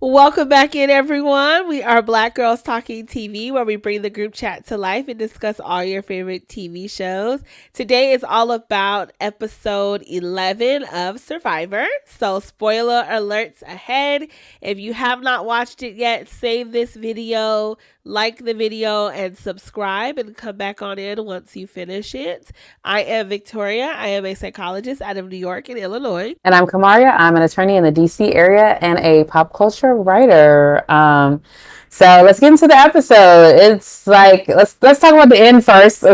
Welcome back in, everyone. We are Black Girls Talking TV, where we bring the group chat to life and discuss all your favorite TV shows. Today is all about episode 11 of Survivor. So, spoiler alerts ahead. If you have not watched it yet, save this video, like the video, and subscribe, and come back on in once you finish it. I am Victoria. I am a psychologist out of New York and Illinois. And I'm Kamaria. I'm an attorney in the DC area and a pop culture writer. So let's get into the episode. It's like let's talk about the end first.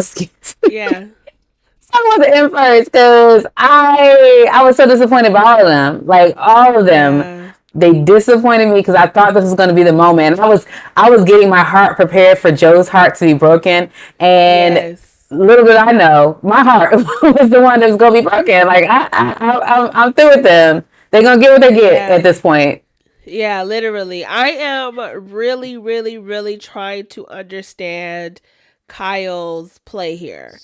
Yeah. Let's talk about the end first because I was so disappointed by all of them. Like all of them. Yeah. They disappointed me because I thought this was going to be the moment. I was getting my heart prepared for Joe's heart to be broken, and Yes. little did I know, my heart was the one that was going to be broken. Like I'm through with them. They're going to get what they get at this point. Yeah, literally. I am really, really, really trying to understand Kyle's play here,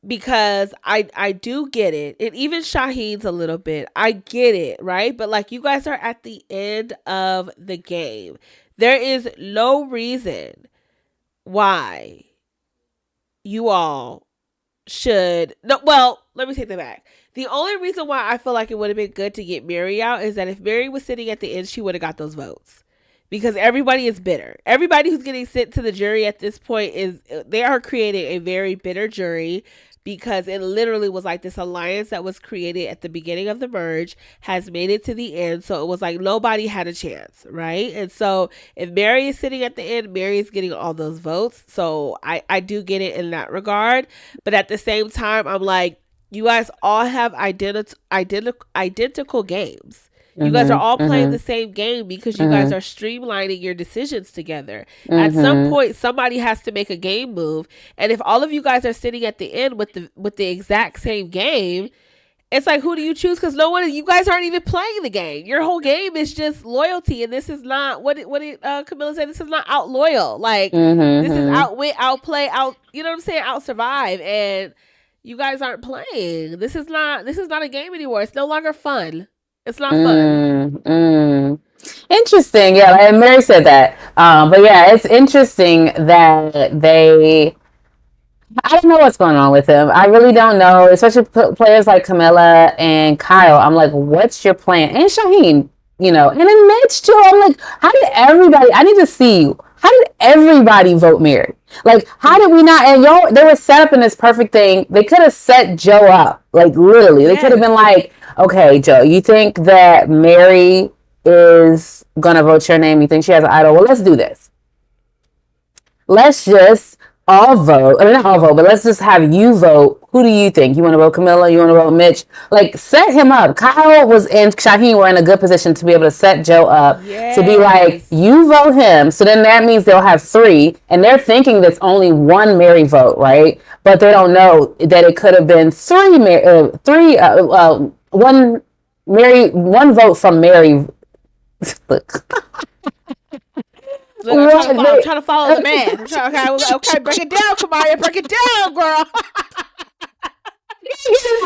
because I do get it. And even Shaheen's a little bit. I get it, right? But like, you guys are at the end of the game. There is no reason why you all should no well, let me take that back. The only reason why I feel like it would have been good to get Mary out is that if Mary was sitting at the end, she would have got those votes. Because everybody is bitter. Everybody who's getting sent to the jury at this point they are creating a very bitter jury, because it literally was like this alliance that was created at the beginning of the merge has made it to the end. So it was like nobody had a chance, right? And so if Mary is sitting at the end, Mary is getting all those votes. So I do get it in that regard. But at the same time, I'm like, you guys all have identical games. You guys are all playing the same game because you guys are streamlining your decisions together. At some point, somebody has to make a game move, and if all of you guys are sitting at the end with the exact same game, it's like, who do you choose? Because no one, you guys aren't even playing the game. Your whole game is just loyalty, and this is not what did Kamilla say. This is not out loyal. Like this is outwit, outplay, out. You know what I'm saying? Out survive, and you guys aren't playing. This is not a game anymore. It's no longer fun. It's not fun. Interesting. Yeah, and Mary said that. But yeah, it's interesting that I don't know what's going on with them. I really don't know, especially players like Kamilla and Kyle. I'm like, what's your plan? And Shaheen, and then Mitch too. I'm like, I need to see, how did everybody vote Mary? Like, how did we not? And they were set up in this perfect thing. They could have set Joe up, like literally. They could have been like, okay, Joe, you think that Mary is gonna vote your name? You think she has an idol? Well, let's do this. Let's just all vote. I mean, not all vote, but let's just have you vote. Who do you think? You want to vote Kamilla? You want to vote Mitch? Like, set him up. Kyle and Shaheen were in a good position to be able to set Joe up to be like, you vote him. So then that means they'll have three, and they're thinking there's only one Mary vote, right? But they don't know that it could have been one vote from Mary. Look, I'm trying to follow the man. Okay, break it down, Kamaya. Break it down, girl.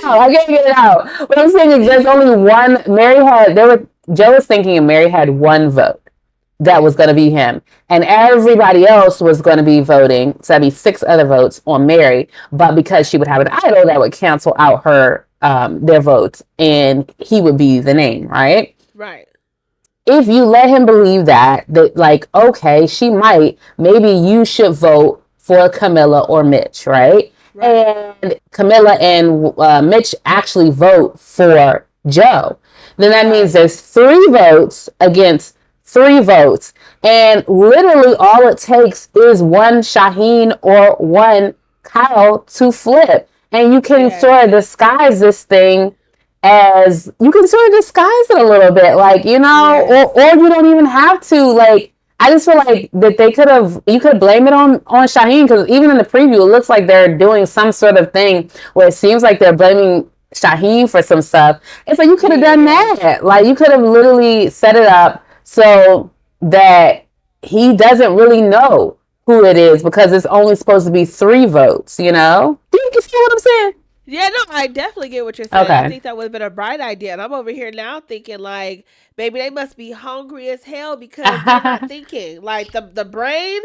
I can't get it out. What I'm saying is there's only one. Joe was thinking and Mary had one vote that was going to be him. And everybody else was going to be voting. So that'd be 6 other votes on Mary. But because she would have an idol, that would cancel out their votes. And he would be the name, right? Right. If you let him believe that like, okay, maybe you should vote for Kamilla or Mitch, right? And Kamilla and Mitch actually vote for Joe. Then that means there's 3 votes against 3 votes. And literally all it takes is one Shaheen or one Kyle to flip. And you can sort of disguise this thing as you can sort of disguise it a little bit, like, or you don't even have to. Like, I just feel like that you could blame it on Shaheen, because even in the preview, it looks like they're doing some sort of thing where it seems like they're blaming Shaheen for some stuff. It's like, you could have done that. Like, you could have literally set it up so that he doesn't really know who it is, because it's only supposed to be 3 votes, Do you see what I'm saying? Yeah, no, I definitely get what you're saying. I Okay. think that would have been a bright idea. And I'm over here now thinking like, baby, they must be hungry as hell because they're not thinking. Like the brain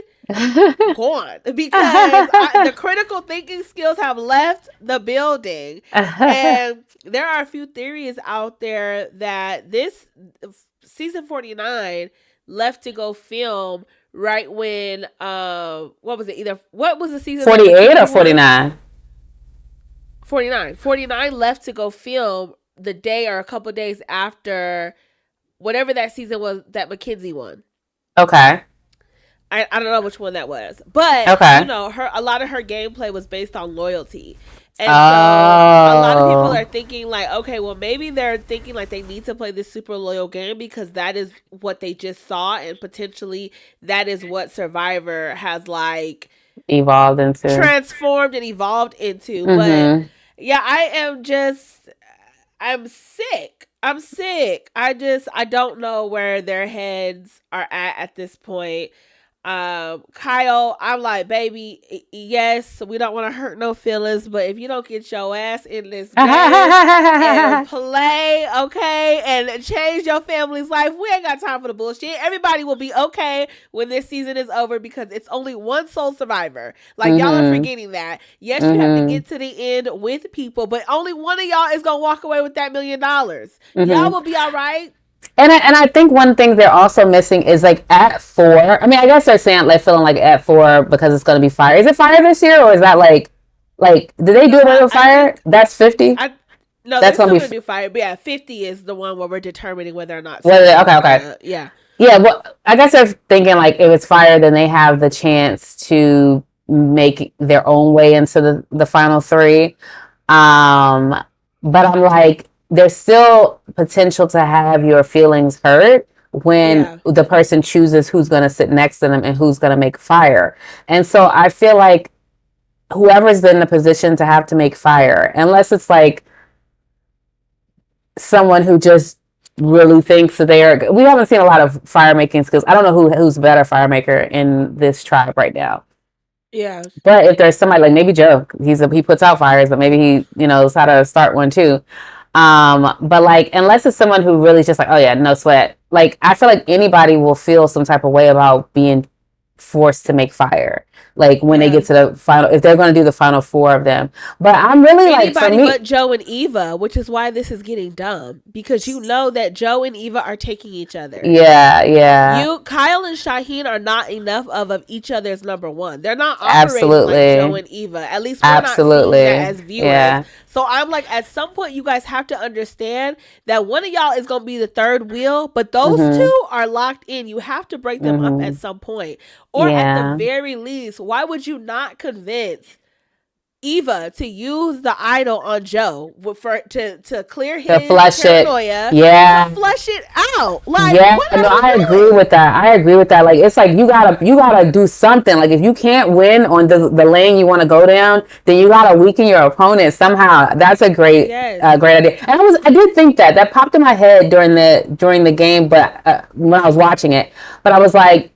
gone because the critical thinking skills have left the building. And there are a few theories out there that this season 49 left to go film right when what was it, either what was the season that 48 or Mackenzie won? 49? 49 left to go film the day or a couple days after whatever that season was that Mackenzie won. Okay. I don't know which one that was, but Okay. a lot of her gameplay was based on loyalty, and so a lot of people Oh. are thinking like, okay, well maybe they're thinking like they need to play this super loyal game because that is what they just saw, and potentially that is what Survivor has like Evolved into. transformed and evolved into. But Mm-hmm. yeah, I'm sick. I'm sick. I don't know where their heads are at this point. Kyle, I'm like, baby, yes, we don't want to hurt no feelings, but if you don't get your ass in this game and play, okay, and change your family's life, we ain't got time for the bullshit. Everybody will be okay when this season is over because it's only one sole survivor. Like, y'all are forgetting that. Yes, you have to get to the end with people, but only one of y'all is gonna walk away with that $1 million. Y'all will be all right. And I think one thing they're also missing is like at 4. I mean, I guess they're saying like feeling like at 4 because it's going to be fire. Is it fire this year or is that like did they do away with fire? That's 50. No, That's they're going still to gonna be. do fire. But yeah, 50 is the one where we're determining whether or not. Okay, okay. Yeah. Yeah, well, I guess they're thinking like if it's fire, then they have the chance to make their own way into the final 3. Um, but I'm like, there's still potential to have your feelings hurt when the person chooses who's going to sit next to them and who's going to make fire. And so I feel like whoever's in the position to have to make fire, unless it's like someone who just really thinks that they are. We haven't seen a lot of fire making skills. I don't know who's a better fire maker in this tribe right now. Yeah. But if there's somebody like maybe Joe, he puts out fires, but maybe he knows how to start one too. But like unless it's someone who really just like, oh yeah, no sweat. Like I feel like anybody will feel some type of way about being forced to make fire. Like when they get to the final, if they're going to do the final 4 of them. But I'm really anybody like for me, but Joe and Eva, which is why this is getting dumb because you know that Joe and Eva are taking each other. Yeah. Kyle and Shaheen are not enough of each other's number one. They're not operating like Joe and Eva. At least we're not seeing that as viewers. Yeah. So I'm like, at some point, you guys have to understand that one of y'all is going to be the third wheel, but those two are locked in. You have to break them up at some point. Or at the very least, why would you not convince Eva to use the idol on Joe to clear his paranoia? Yeah. To flush it out. Like, yeah, no, I agree with that. Like, it's like you gotta do something. Like, if you can't win on the lane you want to go down, then you gotta weaken your opponent somehow. That's a great great idea. And I did think that popped in my head during the game, but when I was watching it, but I was like,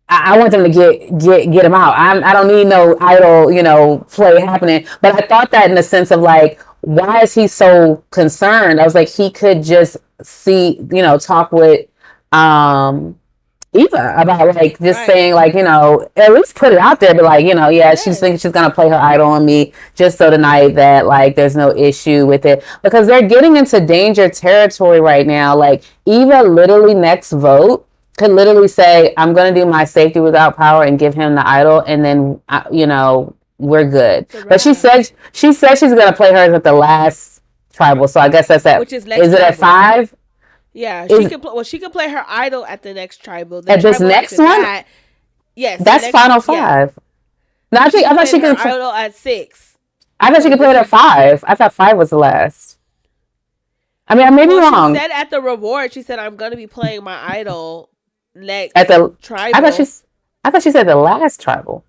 I want them to get him out. I don't need no idle, play happening. But I thought that in the sense of like, why is he so concerned? I was like, he could just talk with Eva about like just saying like, at least put it out there, but like, she's thinking she's gonna play her idol on me just so tonight that like there's no issue with it. Because they're getting into danger territory right now. Like Eva literally next vote could literally say, I'm going to do my safety without power and give him the idol. And then, we're good. But she said she's going to play hers at the last tribal. So I guess that's at, is it at 5? Yeah. She can play her idol at the next tribal. At this next one? Yes. That's final 5. Yeah. No, I thought she could idol at 6. I thought she could play it at 5. I thought 5 was the last. I mean, I may be wrong. She said at the reward, she said, I'm going to be playing my idol next at the tribal. I thought she said the last tribal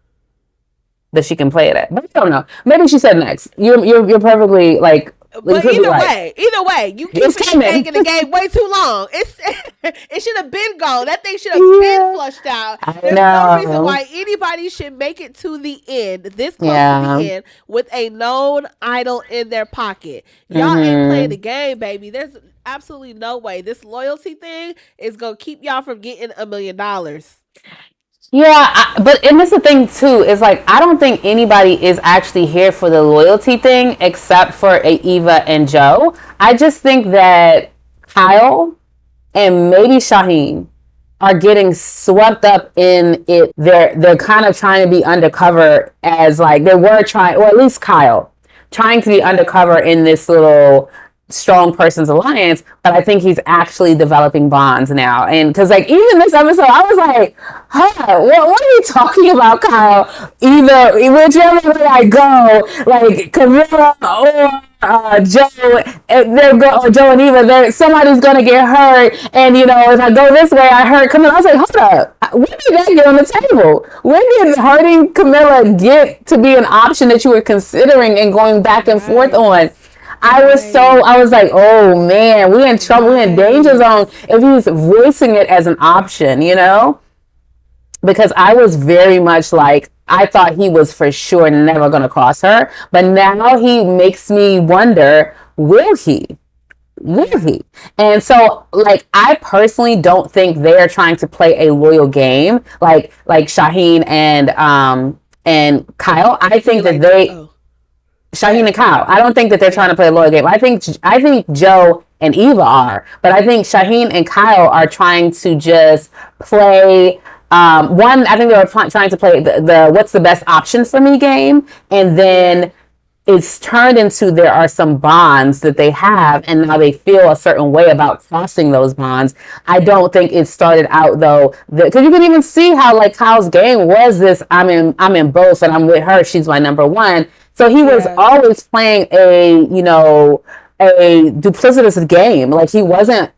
that she can play it at. But I don't know. Maybe she said next. You're perfectly like We But could be like, either way, you it's keeping this coming. egg in the game way too long. It should have been gone. That thing should have been Yeah, flushed out. I There's no reason know. why anybody should make it to the end, this close to the Yeah. end, with a known idol in their pocket. Y'all ain't playing the Mm-hmm. game, baby. There's absolutely no way this loyalty thing is gonna keep y'all from getting $1 million. Yeah, but and that's the thing too. Is like I don't think anybody is actually here for the loyalty thing except for Eva and Joe. I just think that Kyle and maybe Shaheen are getting swept up in it. They're kind of trying to be undercover as like they were trying, or at least Kyle trying to be Yeah. undercover in this little strong person's alliance, but I think he's actually developing bonds now. And because like even this episode, I was like, huh, what are you talking about, Kyle? Either whichever way I go, like Kamilla or Joe, or Joe and Eva, somebody's gonna get hurt. And you know, if I go this way, I hurt Kamilla. I was like, hold up, when did that get on the table? When did hurting Kamilla get to be an option that you were considering and going back and forth Right. on? Right. I was like, oh man, we in trouble, we in danger Right. zone if he's voicing it as an option, you know? Because I was very much like, I thought he was for sure never going to cross her. But now he makes me wonder, will he? Will Yeah. he? And so, like, I personally don't think they're trying to play a loyal game, like Shaheen and Kyle. I So you think that like? they Oh, go Shaheen ahead. and Kyle. I don't think that they're trying Yeah. to play a loyal game. I think Joe and Eva are, but I think Shaheen and Kyle are trying to just play. One, I think they were trying to play the what's the best option for me game, and Yeah. then it's turned into there are some bonds that they have, and now they feel a certain way about crossing those bonds. I don't think it started out though, because you can even see how like Kyle's game was this. I'm in both, and I'm with her. She's my number one. So he was Yeah. always playing a duplicitous game. Like he wasn't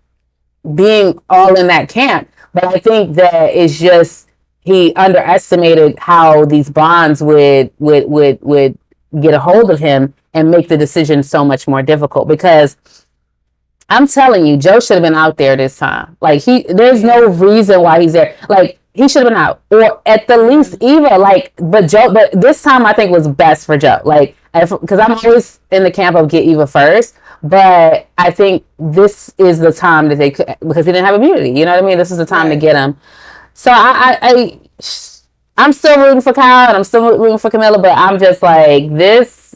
being all in that camp. But I think that it's just he underestimated how these bonds would get a hold of him and make the decision so much more difficult. Because I'm telling you, Joe should have been out there this time. Like there's no Yeah. reason why he's there. Like he should have been out, or at the Yeah. least Eva. Like, but this time I think was best for Joe. Like, because I'm always in the camp of get Eva first. But I think this is the time that they could, because he didn't have immunity. You know what I mean? This is the time to Right. get him. So I'm still rooting for Kyle and I'm still rooting for Kamilla, but I'm just like this.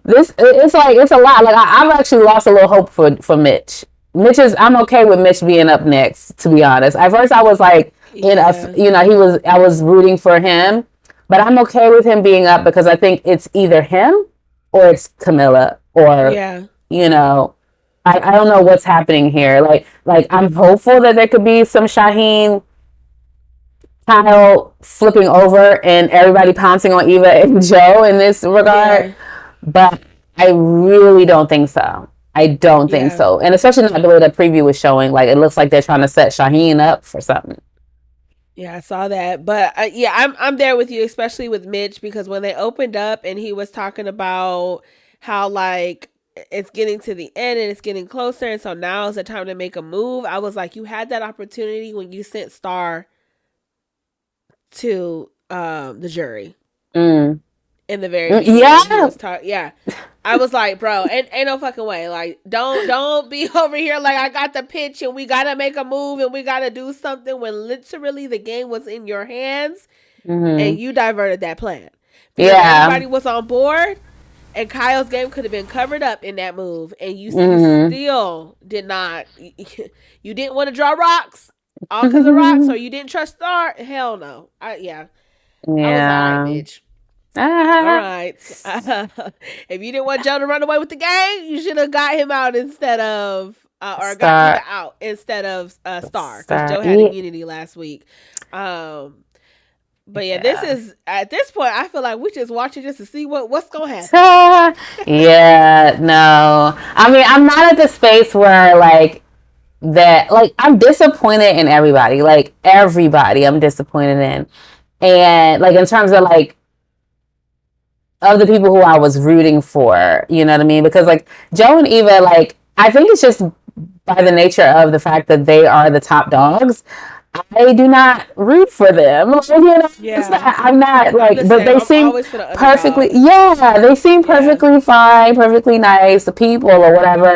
This it's like it's a lot. Like I've actually lost a little hope for Mitch. I'm okay with Mitch being up next. To be honest, at first I was like Yeah. I was rooting for him, but I'm okay with him being up because I think it's either him or it's Kamilla or Yeah. you know I don't know what's happening here. Like I'm hopeful that there could be some Shaheen Kyle flipping over and everybody pouncing on Eva and Joe in this regard. Yeah. But I really don't think so. I don't think Yeah. so. And especially not the way the preview was showing. Like, it looks like they're trying to set Shaheen up for something. Yeah, I saw that. But yeah, I'm there with you, especially with Mitch, because when they opened up and he was talking about how like it's getting to the end and it's getting closer, and so now is the time to make a move. I was like, you had that opportunity when you sent Star to the jury Mm. in the very beginning when he Yeah. was talking. Yeah, I was like, bro, ain't no fucking way. Like, don't be over here like I got the pitch and we gotta make a move and we gotta do something when literally the game was in your hands and Hmm. you diverted that plan because Yeah. everybody was on board and Kyle's game could have been covered up in that move and you Hmm. still did not. You didn't want to draw rocks all because of rocks, or you didn't trust Star. Hell no. I was all right, Yeah. Mitch. All Ah, right. If you didn't want Joe to run away with the game, you should have got him out instead of, or got Eva Star. out instead of Star, because Star. Joe had immunity last week. Um, but yeah, this Yeah. is at this point, I feel like we just watching just to see what's gonna happen. Yeah. No. I mean, I'm not at the space where like I'm disappointed in everybody. Like everybody I'm disappointed in. And like in terms of like of the people who I was rooting for. You know what I mean? Because like Joe and Eva, like I think it's just by the nature of the fact that they are the top dogs. I do not root for them. You know, Yeah. I'm not I'm like, the but same. they I'm seem always for the perfectly, underdog. yeah, they seem Yeah. perfectly fine, perfectly nice, the people or whatever.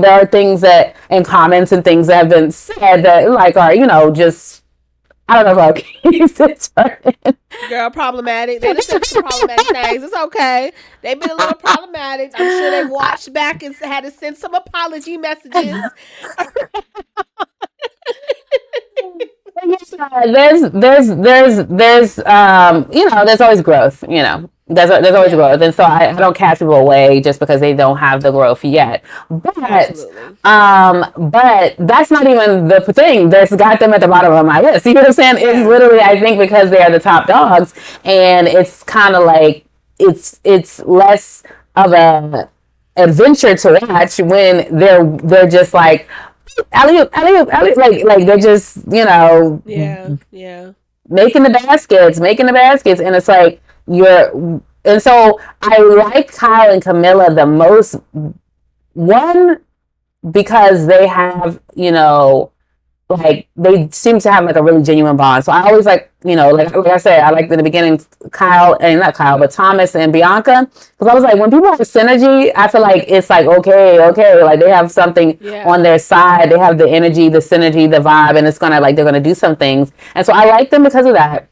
There are things that and comments and things that have been said that like are, just, I don't know if I'll use it. Girl, problematic. They done said some problematic things. It's okay. They've been a little problematic. I'm sure they watched back and had to send some apology messages. There's always growth. There's always Yeah, growth, and so I don't cast people away just because they don't have the growth yet. absolutely. But that's not even the thing that's got them at the bottom of my list. You know what I'm saying? It's Yeah, literally, I think, because they are the top dogs, and it's kind of like it's less of a adventure to watch when they're just like alley oop, alley oop, alley, like they're just yeah, yeah, making the baskets, and it's like you're. And so I like Kyle and Kamilla the most. One, because they have, like they seem to have like a really genuine bond. So I always like I said, I liked in the beginning Kyle and not Kyle, but Thomas and Bianca. Because I was like, when people have synergy, I feel like it's like okay, like they have something on yeah, their side. They have the energy, the synergy, the vibe, and it's gonna like they're gonna do some things. And so I like them because of that.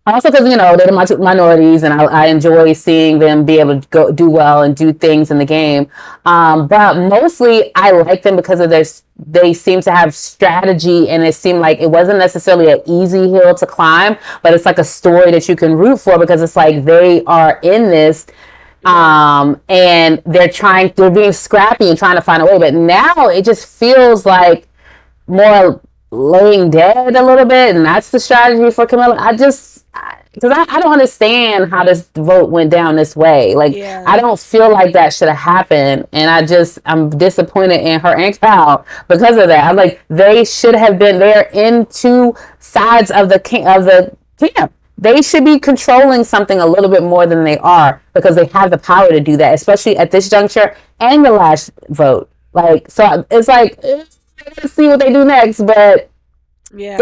Also, because they're the minorities, and I enjoy seeing them be able to go do well and do things in the game. But mostly, I like them because of their. They seem to have strategy, and it seemed like it wasn't necessarily an easy hill to climb, but it's like a story that you can root for because it's like they are in this, yeah, and they're being scrappy and trying to find a way. But now it just feels like more laying dead a little bit, and that's the strategy for Kamilla. Because I don't understand how this vote went down this way. Like, I yeah, don't feel like that should have happened, and I'm disappointed in her and Cal because of that. I'm like, they should have been. They're in two sides of the camp. They should be controlling something a little bit more than they are because they have the power to do that, especially at this juncture and the last vote. Like, so it's like, let's see what they do next. But yeah.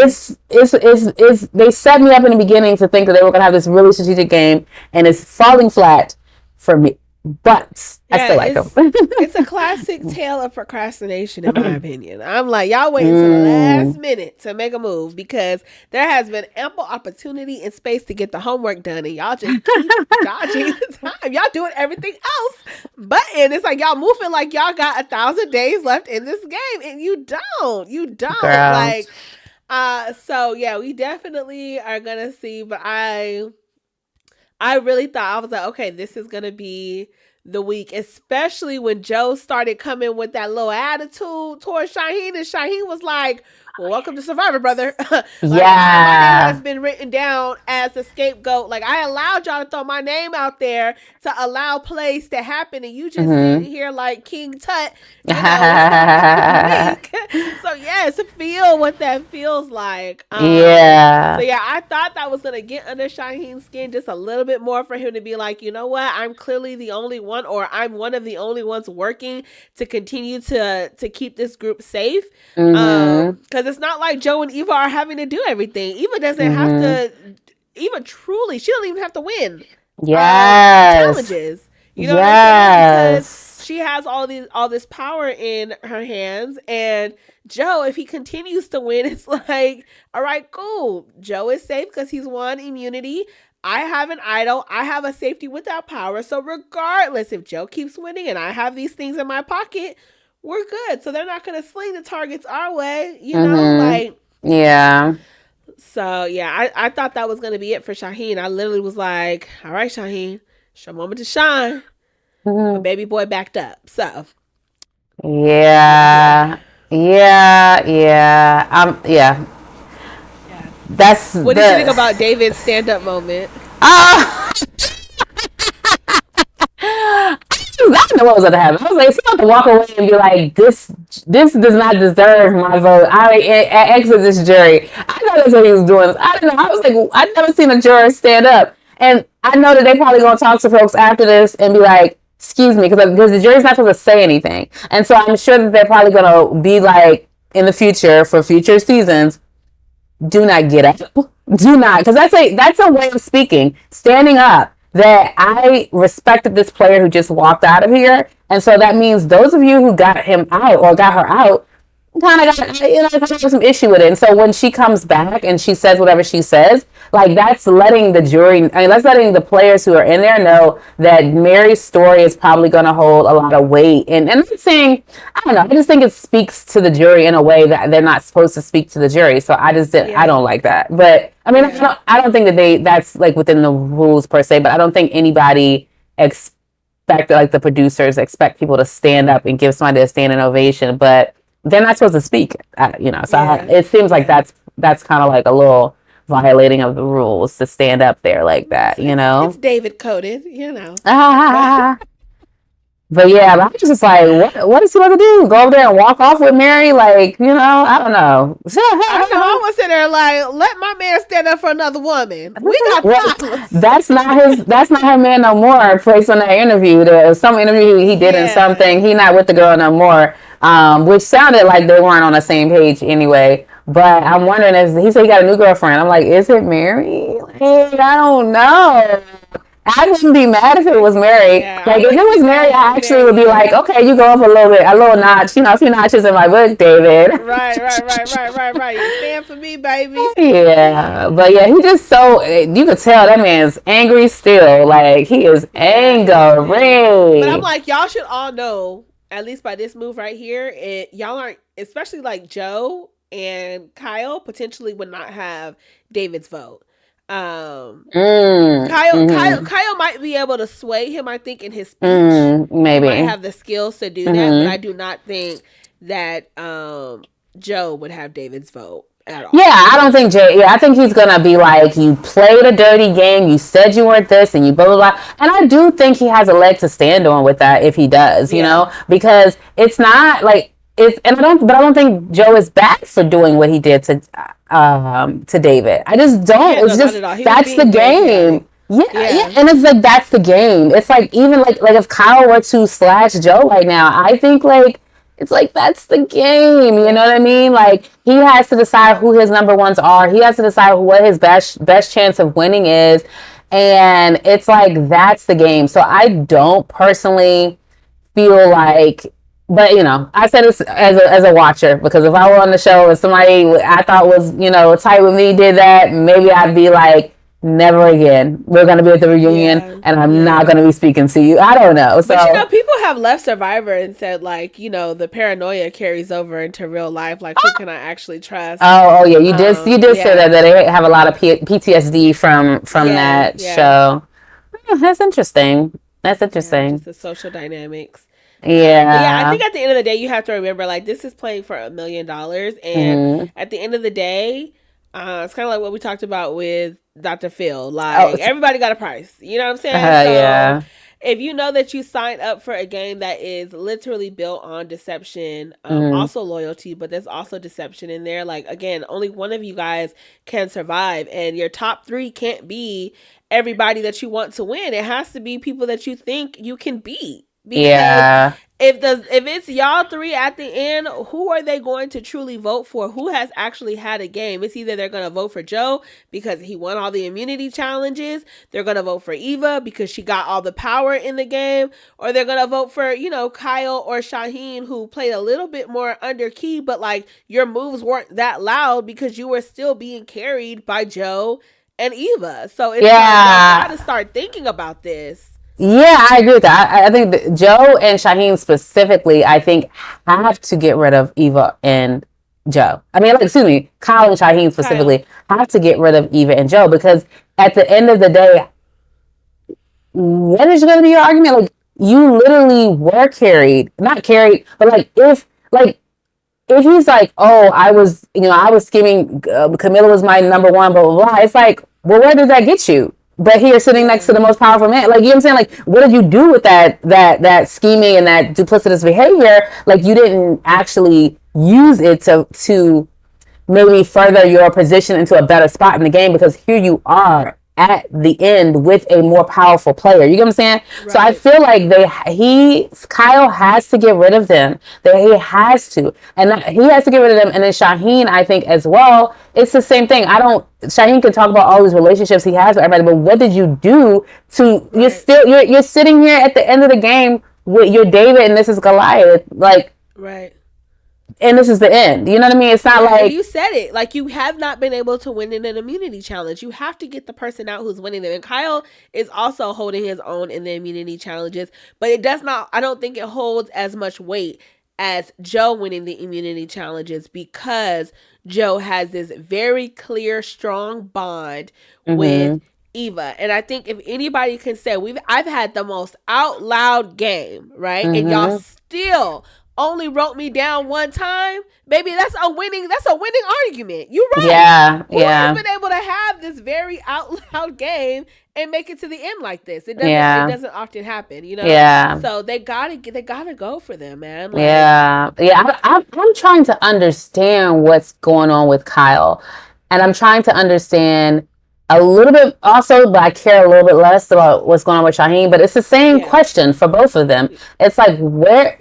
they set me up in the beginning to think that they were gonna have this really strategic game, and it's falling flat for me. But I Yeah, still like them. it's a classic tale of procrastination, in my opinion. I'm like, y'all waiting to the last Mm. minute to make a move because there has been ample opportunity and space to get the homework done, and y'all just keep dodging the time. Y'all doing everything else, but and it's like y'all moving like y'all got 1,000 days left in this game, and you don't. You don't Girl. like. So yeah, we definitely are gonna see, but I really thought I was like, okay, this is gonna be the week, especially when Joe started coming with that little attitude towards Shaheen, and Shaheen was like, "Well, welcome to Survivor, brother." Like my name has Yeah. been written down as a scapegoat. Like I allowed y'all to throw my name out there to allow plays to happen, and you just sitting Mm-hmm. here like King Tut, it's not my week. So yes, feel what that feels like. So Yeah. yeah, I thought that was gonna get under Shaheen's skin just a little bit more for him to be like, you know what, I'm clearly the only one, or I'm one of the only ones working to continue to keep this group safe. Mm-hmm. Because it's not like Joe and Eva are having to do everything. Eva doesn't have Mm-hmm. to. Eva truly, she don't even have to win Yes. challenges. You know what I'm saying? Because Yes. she has all this power in her hands, and Joe, if he continues to win, it's like, all right, cool. Joe is safe because he's won immunity. I have an idol. I have a safety without power. So regardless, if Joe keeps winning and I have these things in my pocket, we're good. So they're not gonna sling the targets our way, Mm-hmm. like. Yeah. So yeah, I thought that was gonna be it for Shaheen. I literally was like, all right, Shaheen, it's your moment to shine. But Mm-hmm. baby boy backed up. So yeah, yeah, Yeah. Yeah. Yeah. Yeah. yeah. That's What did you think the. about David's stand up moment? Ah! I didn't know what was going to happen. I was like, she's about to walk away and be like, this does not deserve my vote. I exit this jury. I know that's what he was doing. I don't know. I was like, I've never seen a juror stand up. And I know that they probably gonna talk to folks after this and be like, excuse me, because the jury's not supposed to say anything. And so I'm sure that they're probably gonna be like in the future for future seasons, do not get up. Do not, because that's a way of speaking. Standing up. That I respected this player who just walked out of here, and so that means those of you who got him out or got her out kind of got some issue with it. And so when she comes back and she says whatever she says, like that's letting the jury, I mean, that's letting the players who are in there know that Mary's story is probably going to hold a lot of weight. And I'm saying, I don't know, I just think it speaks to the jury in a way that they're not supposed to speak to the jury. So I just didn't, I don't like that. But I mean, I don't think that that's like within the rules per se, but I don't think anybody expect, like the producers expect people to stand up and give somebody a standing ovation, but they're not supposed to speak, so it seems like that's kind of like a little violating of the rules to stand up there like that, It's David coded, But yeah, but I'm just like, what is he about to do? Go over there and walk off with Mary? Like, I don't know. I know. I was sitting there like, let my man stand up for another woman. We got problems. That's not her man no more. Based on that interview, there was some interview he did in something. He not with the girl no more. Which sounded like they weren't on the same page anyway. But I'm wondering, he said he got a new girlfriend. I'm like, is it Mary? Like, I don't know. I wouldn't be mad if it was Mary. Yeah, like if it was Mary, I actually would be like, okay, you go up a little notch, a few notches in my book, David. Right. You stand for me, baby. Yeah, but yeah, he just you could tell that man's angry still. Like he is angry. But I'm like, y'all should all know, at least by this move right here, y'all aren't, especially like Joe and Kyle, potentially would not have David's vote. Kyle might be able to sway him, I think, in his speech. Maybe. He might have the skills to do that, but I do not think that Joe would have David's vote at all. Yeah, I don't think Jay. Yeah, I think he's gonna be like, you played a dirty game. You said you weren't this, and you blah blah blah. And I do think he has a leg to stand on with that if he does. Because it's not like it's. And I don't think Joe is bad for doing what he did to David. I just don't. Yeah, it's just that's the game. Yeah, and it's like that's the game. It's like even like if Kyle were to slash Joe right now, I think like it's like that's the game. You know what I mean? Like he has to decide who his number ones are. He has to decide what his best chance of winning is, and it's like that's the game. So I don't personally feel like. But I said this as a watcher, because if I were on the show and somebody I thought was tight with me did that, maybe I'd be like, never again. We're gonna be at the reunion, and I'm not gonna be speaking to you. I don't know. So but people have left Survivor and said like, the paranoia carries over into real life. Like, who can I actually trust? Oh yeah, you did say that they have a lot of PTSD from that show. That's interesting. Just the social dynamics. Yeah. I think at the end of the day, you have to remember, like, this is playing for $1 million. And at the end of the day, it's kind of like what we talked about with Dr. Phil. Like, everybody got a price. You know what I'm saying? If you know that you signed up for a game that is literally built on deception, also loyalty, but there's also deception in there. Like, again, only one of you guys can survive. And your top 3 can't be everybody that you want to win. It has to be people that you think you can beat. Because if it's y'all 3 at the end, who are they going to truly vote for? Who has actually had a game? It's either they're going to vote for Joe because he won all the immunity challenges, they're going to vote for Eva because she got all the power in the game, or they're going to vote for, Kyle or Shaheen, who played a little bit more under key, but like your moves weren't that loud because you were still being carried by Joe and Eva. So it's like, you got to start thinking about this. Yeah, I agree with that. I think that Joe and Shaheen specifically, I think, have to get rid of Eva and Joe. I mean, excuse me, Kyle and Shaheen specifically have to get rid of Eva and Joe, because at the end of the day, what is going to be your argument? Like, you literally were carried, not carried, but if he's like, oh, I was scheming, Kamilla was my number one, blah, blah, blah. It's like, well, where did that get you? But here, sitting next to the most powerful man, like, you know what I'm saying? Like, what did you do with that scheming and that duplicitous behavior? Like, you didn't actually use it to maybe further your position into a better spot in the game, because here you are at the end with a more powerful player. You get what I'm saying? Right. So I feel like Kyle has to get rid of them. That he has to, and he has to get rid of them. And then Shaheen, I think as well, it's the same thing. Shaheen can talk about all these relationships he has with everybody, but what did you do to? You're sitting here at the end of the game with your David and this is Goliath, like right. And this is the end. You know what I mean? It's not like you said it. Like you have not been able to win in an immunity challenge. You have to get the person out who's winning them. And Kyle is also holding his own in the immunity challenges, but it does not. I don't think it holds as much weight as Joe winning the immunity challenges because Joe has this very clear, strong bond with Eva. And I think if anybody can say I've had the most out loud game, right? And y'all still only wrote me down one time, baby, that's a winning argument. You're right. Yeah. Who has been able to have this very out loud game and make it to the end like this? It doesn't often happen, you know? Yeah. So they gotta go for them, man. Like, I'm trying to understand what's going on with Kyle. And I'm trying to understand a little bit also, but I care a little bit less about what's going on with Shaheen. But it's the same question for both of them. It's like, where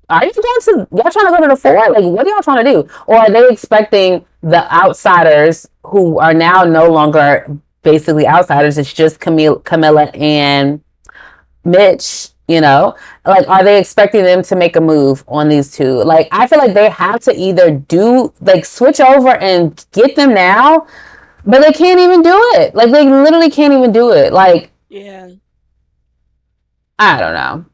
are you y'all trying to go to the fore? Like, what are y'all trying to do? Or are they expecting the outsiders who are now no longer basically outsiders? It's just Kamilla and Mitch, you know? Like, are they expecting them to make a move on these two? Like, I feel like they have to either switch over and get them now, but they can't even do it. Like, they literally can't even do it. Like, I don't know.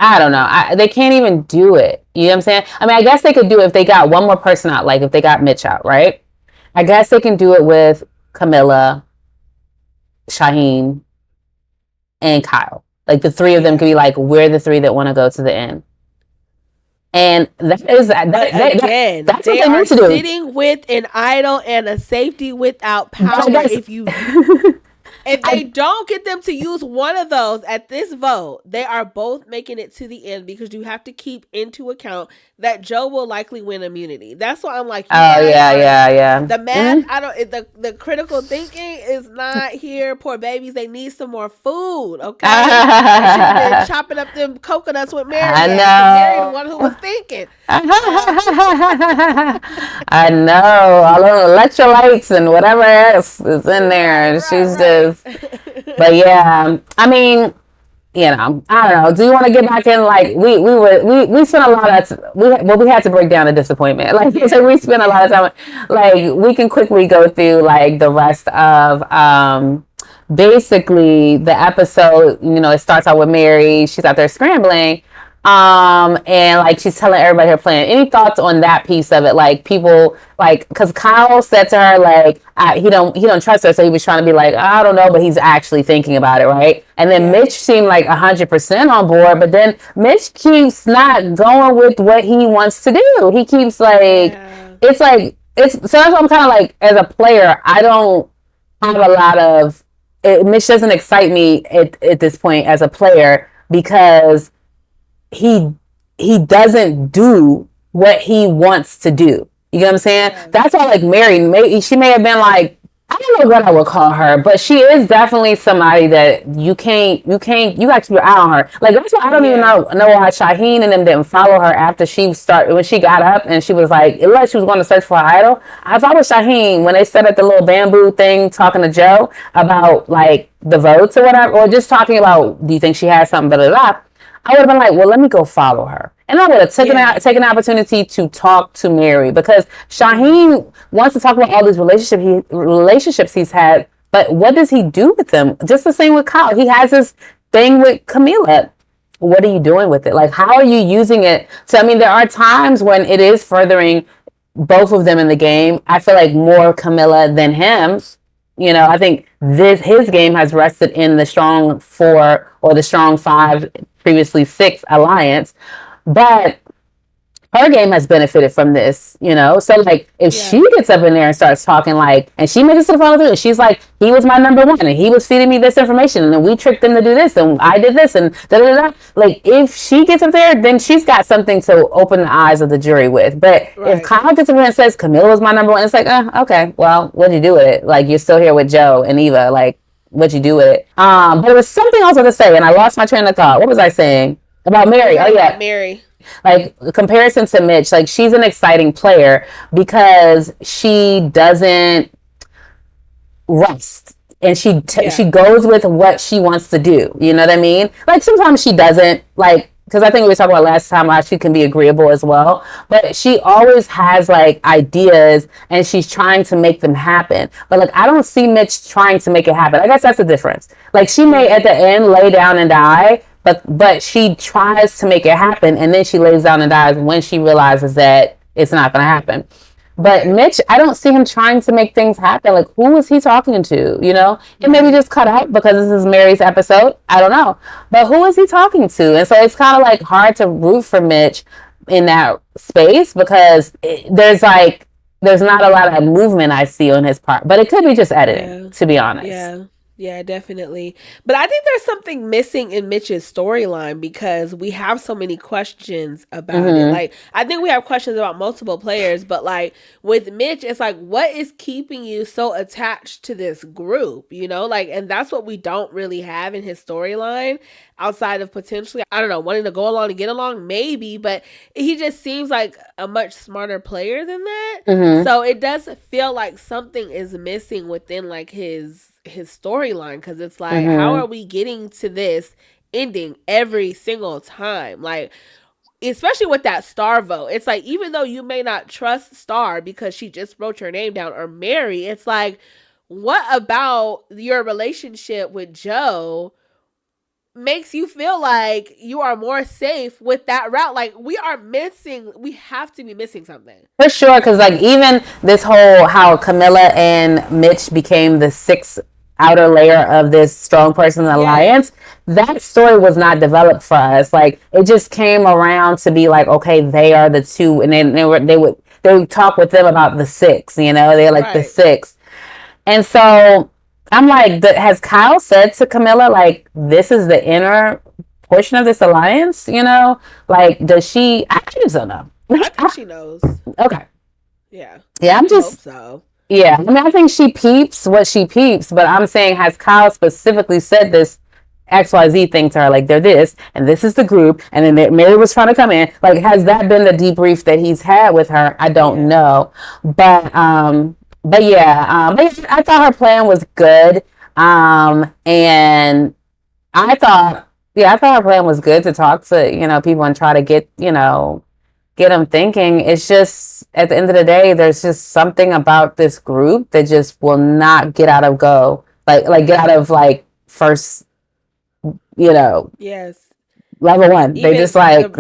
I don't know. They can't even do it. You know what I'm saying? I mean, I guess they could do it if they got one more person out, like if they got Mitch out, right? I guess they can do it with Kamilla, Shaheen, and Kyle. Like the three of them could be like, we're the three that want to go to the end. And that's what they need to do. Sitting with an idol and a safety without power. If they don't get them to use one of those at this vote, they are both making it to the end because you have to keep into account that Joe will likely win immunity. That's why I'm like, yeah. The math, the critical thinking is not here. Poor babies, they need some more food. Okay, I should have been chopping up them coconuts with Mary. I know. Mary, the one who was thinking. I know all the electrolytes and whatever else is in there. She's just, but yeah. I mean, you know, I don't know. Do you want to get back in? Like we spent a lot of we had to break down the disappointment. Like so we spent a lot of time. Like we can quickly go through like the rest of basically the episode. You know, it starts out with Mary. She's out there scrambling. And like she's telling everybody her plan. Any thoughts on that piece of it? Like people like because Kyle said to her like he don't trust her, so he was trying to be like I don't know, but he's actually thinking about it, right? And then Mitch seemed like 100% on board, but then Mitch keeps not going with what he wants to do. He keeps like it's like it's so that's what I'm kind of like as a player. I don't have a lot of Mitch doesn't excite me at this point as a player because he doesn't do what he wants to do. You get what I'm saying? Yeah. That's why like Mary, she may have been like, I don't know what I would call her, but she is definitely somebody that you got to keep your eye on her. Like that's why I don't even know why Shaheen and them didn't follow her after when she got up and she was like, it looked like she was going to search for an idol. I thought with Shaheen when they set up the little bamboo thing talking to Joe about like the votes or whatever, or just talking about, do you think she has something, blah, blah, blah. I would have been like, well, let me go follow her. And I would have taken an opportunity to talk to Mary because Shaheen wants to talk about all these relationships he's had, but what does he do with them? Just the same with Kyle. He has this thing with Kamilla. What are you doing with it? Like, how are you using it? So, I mean, there are times when it is furthering both of them in the game. I feel like more Kamilla than him. You know, I think his game has rested in the strong 4 or the strong 5, previously 6 alliance. But her game has benefited from this, you know? So, like, if Yeah. she gets up in there and starts talking, like, and she makes it to the follow through, and she's like, he was my number one, and he was feeding me this information, and then we tricked him to do this, and I did this, and da da da. Like, if she gets up there, then she's got something to open the eyes of the jury with. But if Right. Kyle gets up there and says, Kamilla was my number one, it's like, okay, well, what'd you do with it? Like, you're still here with Joe and Eva. Like, what'd you do with it? But it was something else I was to say, and I lost my train of thought. What was I saying? About Mary. Oh, yeah. Mary. Like, comparison to Mitch, like, she's an exciting player because she doesn't rest, and she goes with what she wants to do. You know what I mean? Like, sometimes she doesn't, like, because I think we were talking about last time how she can be agreeable as well, but she always has like ideas and she's trying to make them happen. But like, I don't see Mitch trying to make it happen. I guess that's the difference. Like, she may at the end lay down and die, but she tries to make it happen, and then she lays down and dies when she realizes that it's not going to happen. But Mitch, I don't see him trying to make things happen. Like, who is he talking to? You know, it maybe just cut out because this is Mary's episode. I don't know, but who is he talking to? And so it's kind of like hard to root for Mitch in that space because there's not a lot of movement I see on his part. But it could be just editing, to be honest. Yeah. Yeah, definitely. But I think there's something missing in Mitch's storyline because we have so many questions about it. Like, I think we have questions about multiple players, but like with Mitch, it's like, what is keeping you so attached to this group? You know, like, and that's what we don't really have in his storyline outside of potentially, I don't know, wanting to go along and get along, maybe, but he just seems like a much smarter player than that. So it does feel like something is missing within like his storyline because it's like, how are we getting to this ending every single time? Like, especially with that Star vote, it's like, even though you may not trust Star because she just wrote your name down, or Mary, it's like, what about your relationship with Joe makes you feel like you are more safe with that route? Like, we have to be missing something. For sure, because like even this whole how Kamilla and Mitch became the sixth outer layer of this strong person alliance, that story was not developed for us. Like, it just came around to be like, okay, they are the two, and then they would talk with them about the six. You know, they're like the six, and so I'm like, has Kyle said to Kamilla, like, this is the inner portion of this alliance? You know, like, does she? I just don't know. I think she knows. Okay. Yeah. Yeah, I'm just. Hope so. Yeah, I mean, I think she peeps what she peeps, but I'm saying, has Kyle specifically said this XYZ thing to her? Like, they're this, and this is the group, and then Mary was trying to come in. Like, has that been the debrief that he's had with her? I don't know, but yeah, I thought her plan was good, and I thought her plan was good to talk to people and try to get them thinking. It's just, at the end of the day, there's just something about this group that just will not get out of get out of first, yes, level one. Even they just first even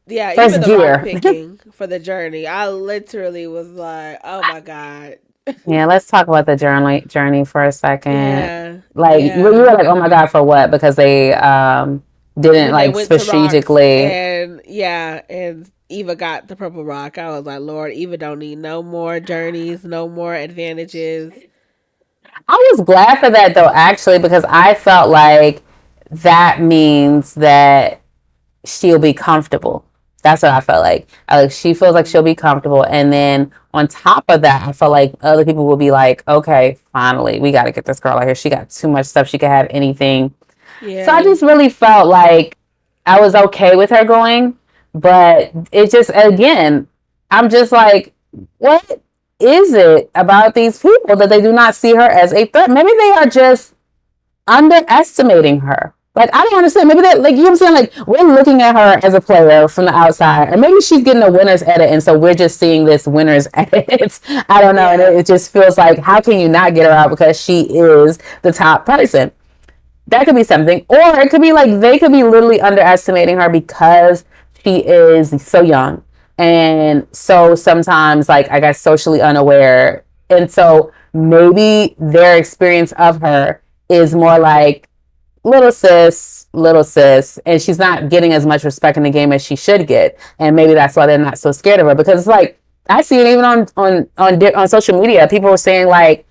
the gear. rock picking for the journey. I literally was like, oh my God. Yeah, let's talk about the journey for a second. Yeah. You were like, oh my God, for what? Because they didn't strategically. And Eva got the purple rock. I was like, Lord, Eva don't need no more journeys, no more advantages. I was glad for that though, actually, because I felt like that means that she'll be comfortable. That's what I felt like. She feels like she'll be comfortable. And then on top of that, I felt like other people will be like, okay, finally, we got to get this girl out here. She got too much stuff. She could have anything. Yeah. So I just really felt like I was okay with her going. But it just, again, I'm just like, what is it about these people that they do not see her as a threat? Maybe they are just underestimating her. Like, I don't understand. Maybe that, like, you know what I'm saying? Like, we're looking at her as a player from the outside, and maybe she's getting a winner's edit, and so we're just seeing this winner's edit. I don't know. Yeah. And it just feels like, how can you not get her out because she is the top person? That could be something. Or it could be like they could be literally underestimating her because she is so young and so sometimes, like, I guess, socially unaware. And so maybe their experience of her is more like little sis, and she's not getting as much respect in the game as she should get, and maybe that's why they're not so scared of her. Because it's like I see it even on social media. People are saying like,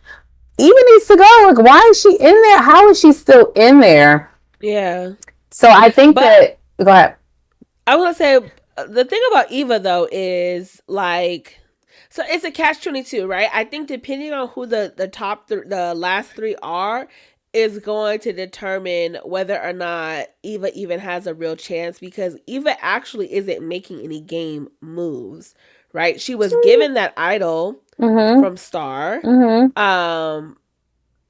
Eva needs to go. Like, why is she in there? How is she still in there? Yeah. So I think But that go ahead. I want to say the thing about Eva though is like, so it's a catch 22, right? I think depending on who the last three are, is going to determine whether or not Eva even has a real chance, because Eva actually isn't making any game moves, right? She was given that idol Mm-hmm. from Star. Mm-hmm.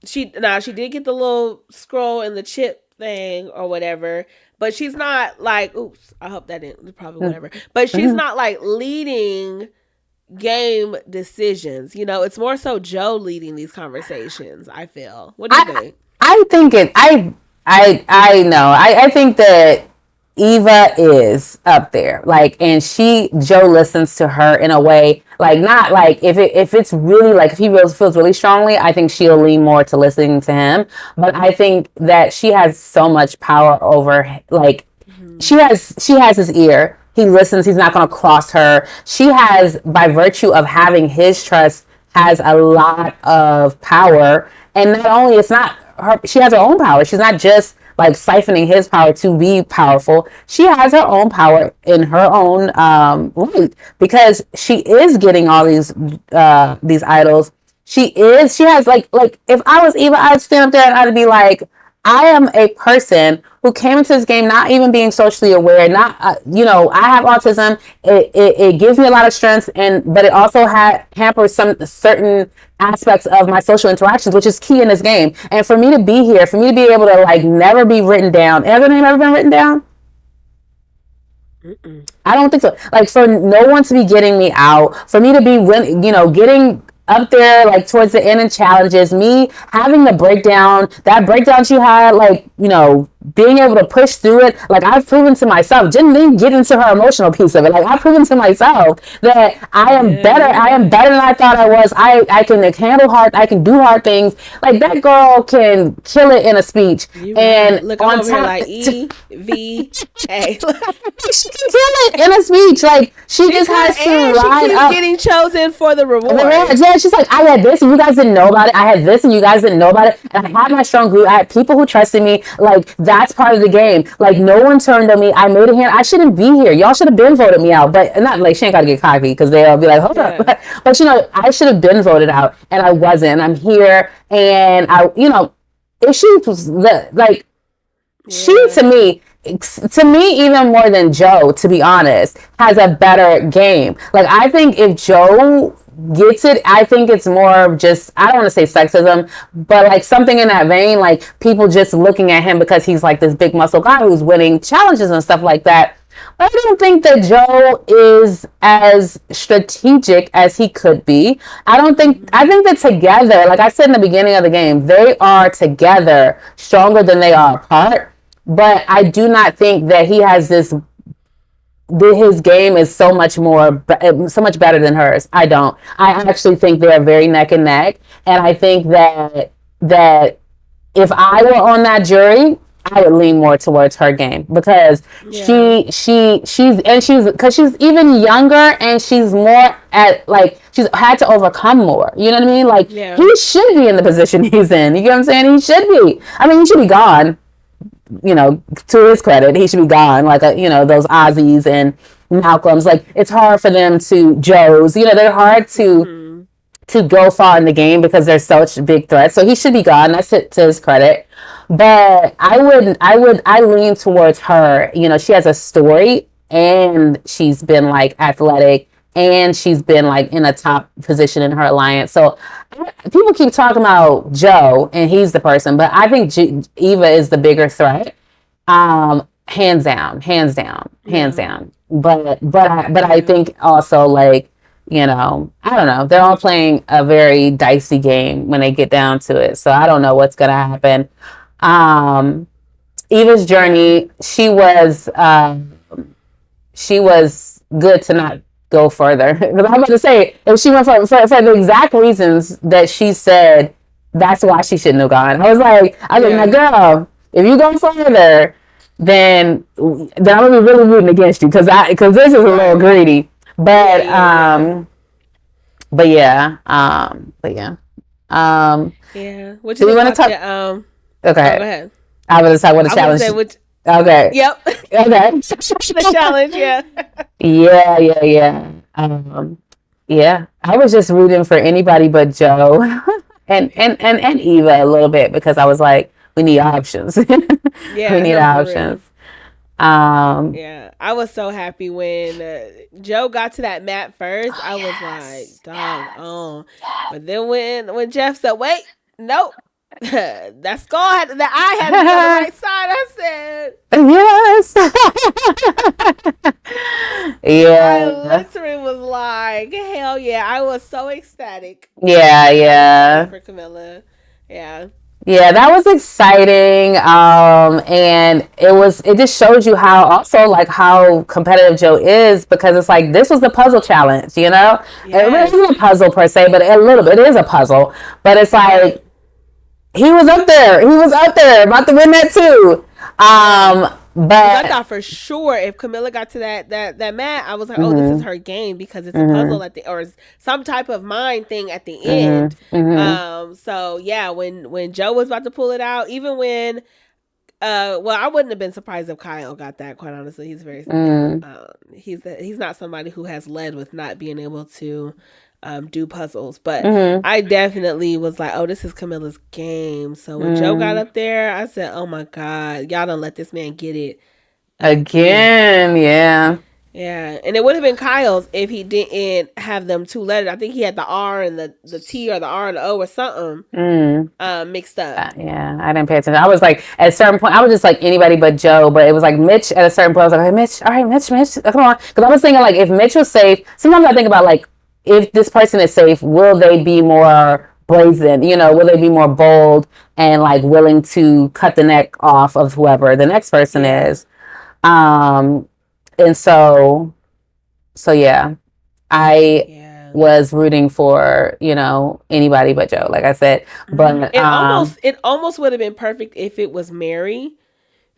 She did get the little scroll and the chip thing or whatever, but she's not like, oops, I hope that didn't, probably whatever. But she's Mm-hmm. not like leading game decisions. It's more so Joe leading these conversations, I feel. What do you I think? I think it. I know. I think that Eva is up there. Like, and Joe listens to her in a way like not like if it's really like if he really feels really strongly, I think she'll lean more to listening to him. But I think that she has so much power over like Mm-hmm. she has his ear. He listens. He's not going to cross her. She has, by virtue of having his trust, has a lot of power. And not only it's not her, she has her own power. She's not just like siphoning his power to be powerful. She has her own power in her own right because she is getting all these idols. She has like if I was Eva, I'd stand up there and I'd be like, I am a person who came into this game not even being socially aware. Not, I have autism. It gives me a lot of strength, but it also hampers some certain aspects of my social interactions, which is key in this game. And for me to be here, for me to be able to like never be written down. Has your name ever been written down? Mm-mm. I don't think so. Like for no one to be getting me out, for me to be, getting up there like towards the end in challenges, me having the breakdown, that breakdown she had, like being able to push through it. Like I've proven to myself, didn't get into her emotional piece of it. Like I've proven to myself that I am Yeah, better. you're I am right. better than I thought I was. I can handle hard. I can do hard things. Like that girl can kill it in a speech. You're right. And Look, I'm on over here top, like EVA. she can kill it in a speech. Like she She's just good, has to and she line keeps up. getting chosen for the Yeah, reward. yeah, she's like, I had this and you guys didn't know about it. I had this and you guys didn't know about it. And I had my strong group. I had people who trusted me. Like, that's part of the game. Like, no one turned on me. I made a hand. I shouldn't be here. Y'all should have been voted me out. But not like she ain't got to get cocky because they'll be like, hold up. Yeah. But I should have been voted out and I wasn't. And I'm here. And if she was like, she Yeah. to me even more than Joe, to be honest, has a better game. Like I think if Joe gets it, I think it's more of just, I don't want to say sexism, but like something in that vein, like people just looking at him because he's like this big muscle guy who's winning challenges and stuff like that. But I don't think that Joe is as strategic as he could be. I Mm-hmm. think that together, like I said in the beginning of the game, they are together stronger than they are apart. But I do not think that he has this. His game is so much better than hers. I don't. I actually think they are very neck and neck, and I think that if I were on that jury, I would lean more towards her game because Yeah. she's because she's even younger and she's more at like she's had to overcome more. You know what I mean? Like Yeah. he should be in the position he's in. You get what I'm saying? He should be. I mean, he should be gone, to his credit, he should be gone. Like, those Ozzies and Malcolms, like it's hard for them to Joes. They're hard Mm-hmm. to go far in the game because they're such big threats. So he should be gone. That's it to his credit. But I lean towards her. She has a story and she's been like athletic and she's been like in a top position in her alliance. So people keep talking about Joe and he's the person, but I think Eva is the bigger threat. Hands down, hands down, hands Yeah. down. But I Yeah. think also like I don't know. They're all playing a very dicey game when they get down to it. So I don't know what's gonna happen. Um, Eva's Yeah. journey, she was good to not go further. Because I'm about to say, if she went for the exact reasons that she said, that's why she shouldn't have gone. I was like, now Yeah. girl, if you go further, then I'm gonna be really rooting against you because this is a little greedy. But but yeah, but yeah. Yeah. What you Do we think want to about talk? the Okay, Oh, go ahead. I was talk about the I was gonna challenge. say which. Okay, Yep. okay. The challenge. Yeah. Yeah, yeah, yeah. Yeah. I was just rooting for anybody but Joe and Eva a little bit because I was like, we need options. We Yeah. need No, for real. options. Um, Yeah, I was so happy when Joe got to that map first. oh I was like, yes, dog, yes, oh. But then when Jeff said, wait, nope, that skull had that eye had to be on the right side. I said, yes. I Yeah. literally was like, hell yeah! I was so ecstatic. Yeah, So ecstatic yeah. for Kamilla. Yeah, Yeah, that was exciting. And it just shows you how also like how competitive Joe is because it's like this was the puzzle challenge, you know? It really yes, isn't a puzzle per se, but a little bit it is a puzzle. But it's like he was up there. He was up there about to win that too. yes. Because I But thought for sure if Kamilla got to that mat, I was like, oh, this is mhm, her game because it's a mhm, puzzle at the or some type of mind thing at the mhm, end. mhm, So yeah, when Joe was about to pull it out, even when well, I wouldn't have been surprised if Kyle got that. Quite honestly, he's very mhm, he's not somebody who has led with not being able to do puzzles, but mhm, I definitely was like, oh, this is Camilla's game. So when Joe got mhm. up there, I said, oh my god, y'all don't let this man get it again. Again, yeah. Yeah, and it would have been Kyle's if he didn't have them two letters. I think he had the R and the T or the R and the O or something Mm. mixed up. Yeah, I didn't pay attention. I was like, at a certain point, I was just like anybody but Joe, but it was like Mitch at a certain point. I was like, hey, Mitch, all right, Mitch, come on. Because I was thinking, like, if Mitch was safe, sometimes I think about, like, if this person is safe, will they be more brazen? You know, will they be more bold and, like, willing to cut the neck off of whoever the next person Yeah, is? Um, and so yeah. I yeah. was rooting for, anybody but Joe, like I said. But It almost would have been perfect if it was Mary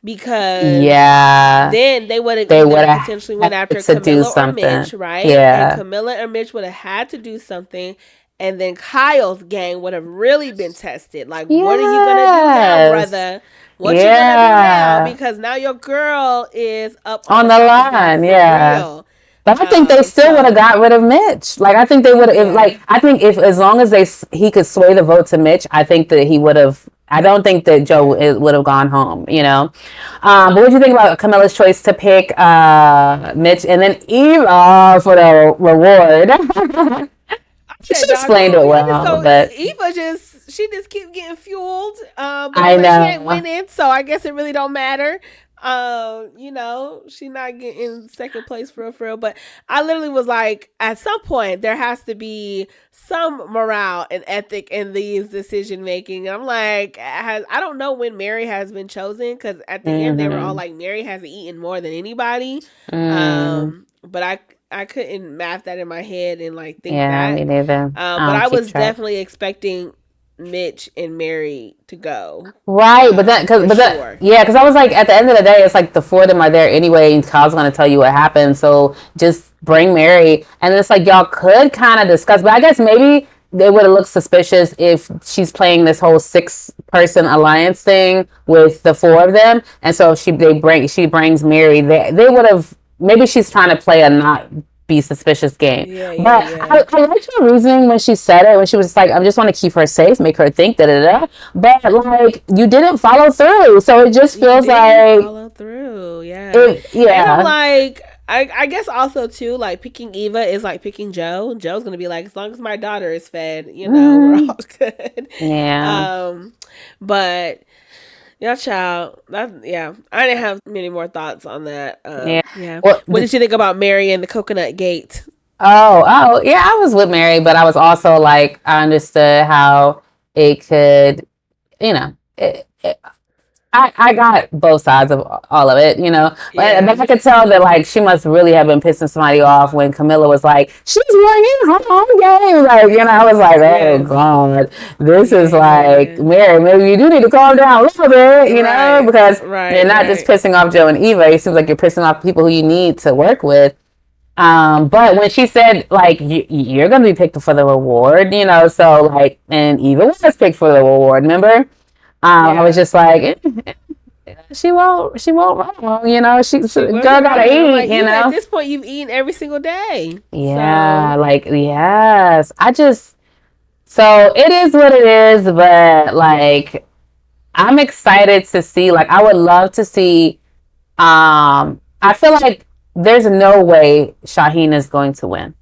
because yeah, then they would have they would either have potentially went had after to do Camilla or something. Mitch, right? And Yeah. Camilla or Mitch would have had to do something, and then Kyle's gang would have really been tested. Like, what are you gonna do now, Yes. brother? What you gonna do now? Yeah. Because now your girl is up on On the the chopping block line. for Yeah. real. But I think they still would have So got rid of Mitch. Like I think they would have. yeah, Like I think if as long as he could sway the vote to Mitch, I think that he would have. I don't think that Joe yeah. would have gone home. But what do you think about Camilla's choice to pick Mitch and then Eva for the reward? I She said, explained doggone, it y'all just well, go. but Eva she just keep getting fueled. But it's I like she ain't know. winning, so I guess it really don't matter. She not getting second place for real. But I literally was like, at some point there has to be some morale and ethic in these decision making. I'm like, I don't know when Mary has been chosen because at the end they were all Hmm. like, Mary hasn't eaten more than anybody. Mm, But I couldn't map that in my head and like think yeah, me that. neither. I But don't I keep was track. definitely expecting Mitch and Mary to go. Right, For sure. yeah, because I was like, at the end of the day, it's like the four of them are there anyway, and Kyle's gonna tell you what happened. So just bring Mary, and it's like y'all could kind of discuss, but I guess maybe they would have looked suspicious if she's playing this whole six-person alliance thing with the four of them, and so if she brings Mary, they would have maybe she's trying to play a not be suspicious game. Yeah, yeah, But yeah. I liked her reasoning when she said it, when she was just like, I just want to keep her safe, make her think da da da. But like, you didn't follow through, so it just You feels didn't like follow through. Yeah. And I'm yeah. like, I guess also too, like picking Eva is like picking Joe. Joe's gonna be like, as long as my daughter is fed, we're Mm, all good. yeah, Um, but yeah, child. Yeah, I didn't have many more thoughts on that. yeah. Yeah. Well, What did you think about Mary and the coconut gate? yeah, I was with Mary, but I was also like, I understood how it could, you know, I got both sides of all of it, you know. But Yeah. I could tell that like she must really have been pissing somebody off when Kamilla was like, "She's winning her own game." Like, you know, I was like, "Oh Yes. God, this is like Yeah. Mary. Maybe you do need to calm down a little bit, you know, Right. because you're Right. not just Right. pissing off Joe and Eva. It seems like you're pissing off people who you need to work with." But when she said like you're gonna be picked for the reward, you know, so like, and Eva was picked for the reward. Remember? I was Yeah. just like, she won't wrong, you know. She She girl wasn't gotta wrong. And I'm eat, like, you you at know. this point you've eaten every single day. Yeah, So like yes. I just so it is what it is, but like I'm excited to see. Like I would love to see. I feel like there's no way Shaheen is going to win.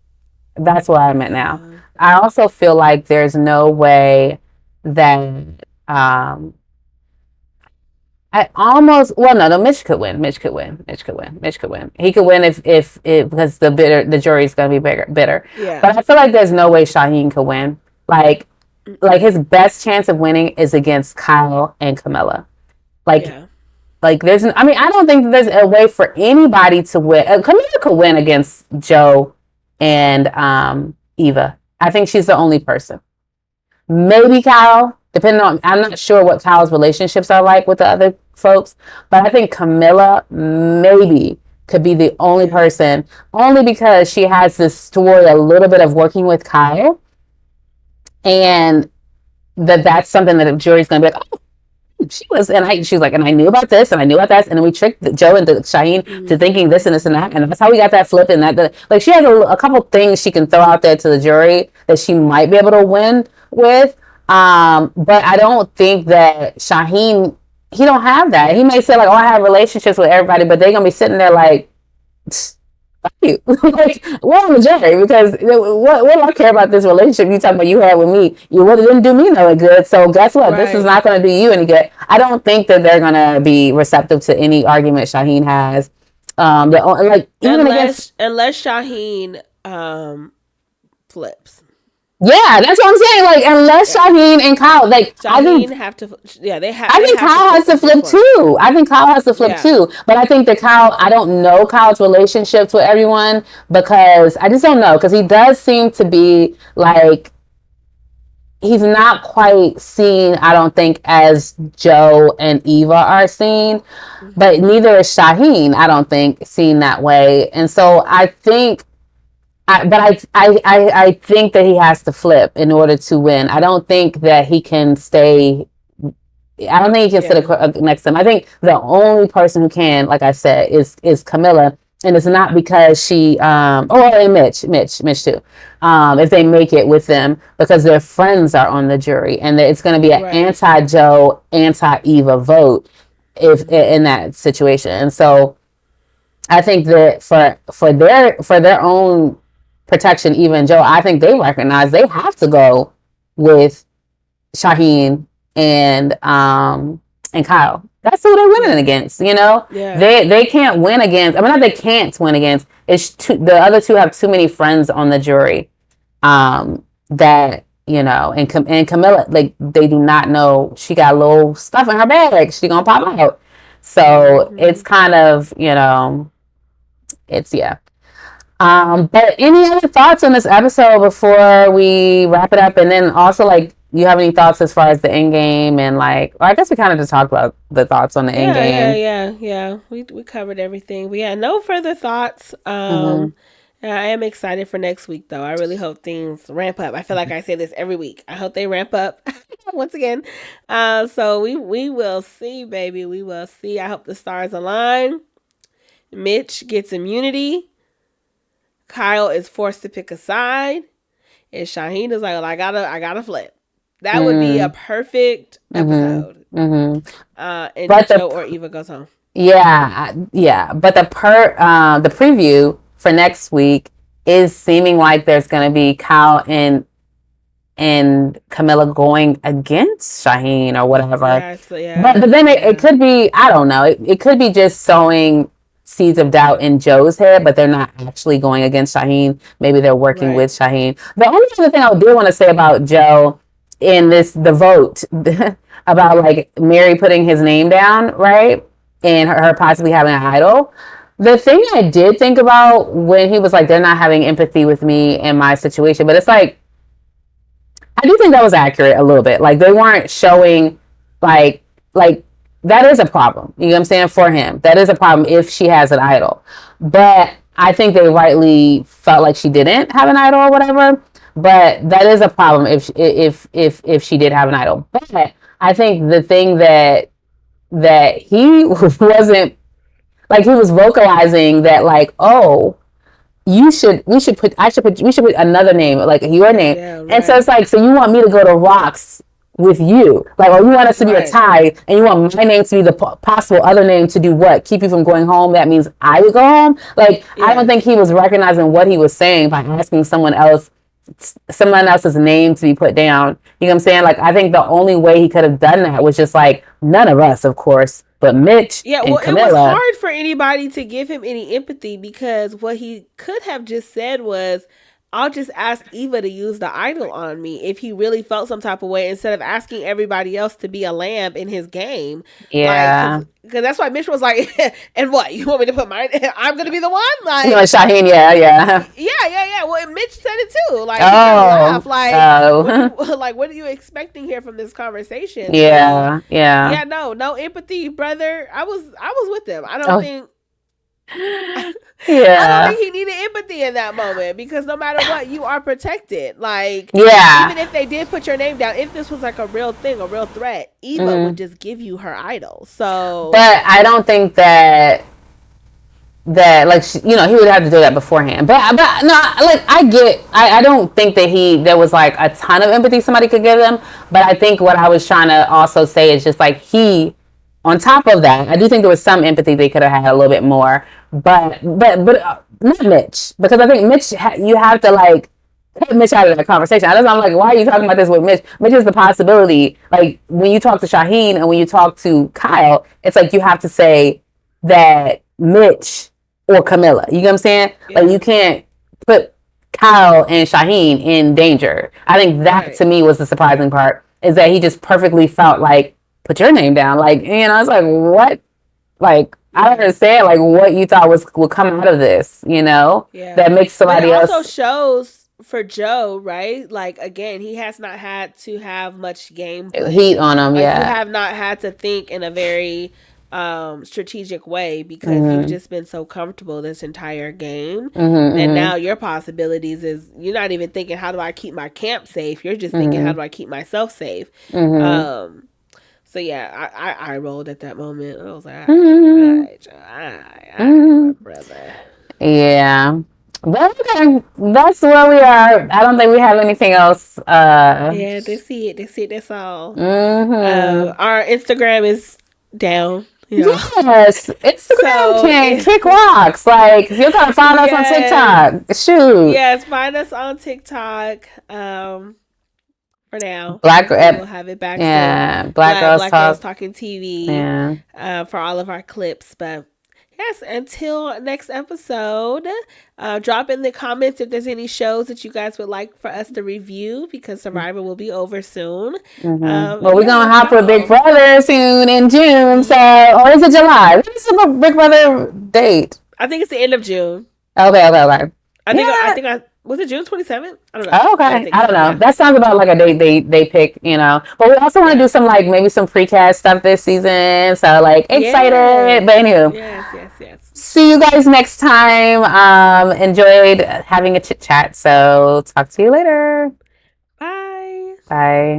That's where I'm at now. yeah. I also feel like there's no way that um I almost well no no Mitch could win. Mitch could win. Mitch could win. Mitch could win. He could win if because the jury's gonna be bitter. Yeah. But I feel like there's no way Shaheen could win. Like Mm-mm. his best chance of winning is against Kyle and Kamilla. Like Yeah. there's I mean I don't think there's a way for anybody to win. Kamilla could win against Joe and Eva. I think she's the only person. Maybe Kyle, depending on, I'm not sure what Kyle's relationships are like with the other folks, but I think Kamilla maybe could be the only Yeah. person, only because she has this story a little bit of working with Kyle, and that's something that the jury's going to be like, oh, she was, she's like, and I knew about this, and I knew about that, and then we tricked Joe and Shaheen to Mm-hmm. thinking this and this and that, and that's how we got that flip and that. Like she has a couple things she can throw out there to the jury that she might be able to win with. But I don't think that Shaheen, he don't have that. He may say like, oh, I have relationships with everybody, but they're gonna be sitting there like, fuck you. Like, we're on the jury because what do I care about this relationship you talking about you had with me? You what didn't do me no good. So guess what? This is Right. not going to do you any good. I don't think that they're going to be receptive to any argument Shaheen has. Like even against Unless Shaheen flips. yeah, that's what I'm saying. Like unless Yeah. Shaheen and Kyle, like I Shaheen think have to. Yeah, I they think have to Kyle has flip to at this flip point. too. I think Kyle has to flip Yeah. too. But I think that Kyle, I don't know Kyle's relationships with everyone because I just don't know. Because he does seem to be like, he's not quite seen, I don't think, as Joe and Eva are seen. But Mm-hmm. neither is Shaheen, I don't think, seen that way. And so I think I think that he has to flip in order to win. I don't think that he can stay. I don't think he can sit Yeah. next to him. I think the only person who can, like I said, is Kamilla, and it's not because she and Mitch too. If they make it with them because their friends are on the jury, and it's going to be an Right. anti Joe, anti Eva vote if Mm-hmm. in that situation, and so I think that for their own protection, Eva and Joe, I think they recognize they have to go with Shaheen and Kyle. That's who they're winning Yeah. against. You know, Yeah. they can't win against. I mean, not they can't win against. The other two have too many friends on the jury. That you know, and Kamilla, like they do not know she got a little stuff in her bag. She gonna pop out. So Mm-hmm. it's kind of it's yeah. But any other thoughts on this episode before we wrap it up? And then also, like, you have any thoughts as far as the end game and like, well, I guess we kind of just talked about the thoughts on the end game. Yeah. We covered everything. But yeah, no further thoughts. Mm-hmm. I am excited for next week though. I really hope things ramp up. I feel like I say this every week. I hope they ramp up once again. So we will see, baby. We will see. I hope the stars align. Mitch gets immunity. Kyle is forced to pick a side. And Shaheen is like, well, I gotta flip. That would be a Mm-hmm. perfect episode. Mm-hmm. And But Joe or Eva goes home. yeah. But the preview for next week is seeming like there's gonna be Kyle and Kamilla going against Shaheen or whatever. Yeah, so But then it yeah. could be, I don't know, it could be just sowing seeds of doubt in Joe's head, but they're not actually going against Shaheen. Maybe they're working Right. with Shaheen. The only other thing I did want to say about Joe in the vote, about like Mary putting his name down, right? And her possibly having an idol. The thing I did think about when he was like, they're not having empathy with me and my situation, but it's like, I do think that was accurate a little bit. Like they weren't showing like that is a problem. You know what I'm saying? For him. That is a problem if she has an idol. But I think they rightly felt like she didn't have an idol or whatever. But that is a problem if she did have an idol. But I think the thing that he wasn't like he was vocalizing that like, oh, we should put another name, like your name. Yeah, And so right. it's like, so you want me to go to rocks with you, like, or you want us to be a Right. tie, and you want my name to be the possible other name to do what? Keep you from going home. That means I would go home. Like, I don't Yeah. think he was recognizing what he was saying by asking someone else's name to be put down. You know what I'm saying? Like, I think the only way he could have done that was just like none of us, of course, but Mitch Yeah, and well, it was Kamilla. hard for anybody to give him any empathy because what he could have just said was, I'll just ask Eva to use the idol on me if he really felt some type of way instead of asking everybody else to be a lamb in his game. Like, Yeah. cause that's why Mitch was like, and what? You want me to put mine? I'm going to be the one? You know, Like, Shaheen, yeah, yeah. yeah. Well, and Mitch said it too. Like, he kind of Oh, laughed. Like, oh, what are you expecting here from this conversation? So, yeah, yeah. yeah, no empathy, brother. I was with him. Oh, I don't yeah, think he needed empathy in that moment because no matter what, you are protected. Like, yeah. even if they did put your name down, if this was like a real thing, a real threat, Eva would Mm. just give you her idol. So, But I don't think that like you know he would have to do that beforehand. But no, like I don't think that there was like a ton of empathy somebody could give him. But I think what I was trying to also say is just like on top of that, I do think there was some empathy they could have had a little bit more. But not Mitch, because I think Mitch you have to like cut Mitch out of the conversation. I'm like, why are you talking about this with Mitch? Mitch is the possibility. Like when you talk to Shaheen and when you talk to Kyle, it's like you have to say that Mitch or Kamilla. You know what I'm saying? yeah. Like you can't put Kyle and Shaheen in danger. I think that to Right. me was the surprising part is that he just perfectly felt like put your name down. Like it's like what? Like I don't Yeah. understand. Like what you thought would come out of this. Yeah. That makes But it somebody also else shows for Joe, right? Like, again, he has not had to have much gameplay. heat on him. Like, you Yeah. have not had to think in a very strategic way because you've Mm-hmm. just been so comfortable this entire game Mm-hmm. that now Mm-hmm. your possibilities is you're not even thinking how do I keep my camp safe, you're just thinking how Mm-hmm. do I keep myself safe. Mm-hmm. um so yeah, I rolled at that moment. I was like, all right, all Mm-hmm. right, Joe, all right, my Mm-hmm. brother. Yeah. But okay, that's where we are. I don't think we have anything else. Yeah, that's it, that's all. Mm-hmm. Our Instagram is down, Yes, Instagram so can kick rocks. Like you're gonna find us on yes, TikTok. Shoot, yes, find us on TikTok. For now, Black, hopefully we'll have it back soon. yeah, Black Girls Black Girls Talk. Talking TV, Yeah. for all of our clips. But yes, until next episode, drop in the comments if there's any shows that you guys would like for us to review because Survivor will be over soon. Mm-hmm. Well, And we're yeah, gonna we'll hop with Big follow. Brother soon in June. So, or is it July? What is the Big Brother date? I think it's the end of June. Okay. I think Yeah. I was it June 27th? I don't know. Oh, I okay. think I so. don't know. Yeah. That sounds about like a date they pick, But we also want to Yeah. do some like maybe some precast stuff this season. So like excited. Yes. But anywho, Yes. see you guys next time. Enjoyed having a chit chat. So talk to you later. Bye. Bye.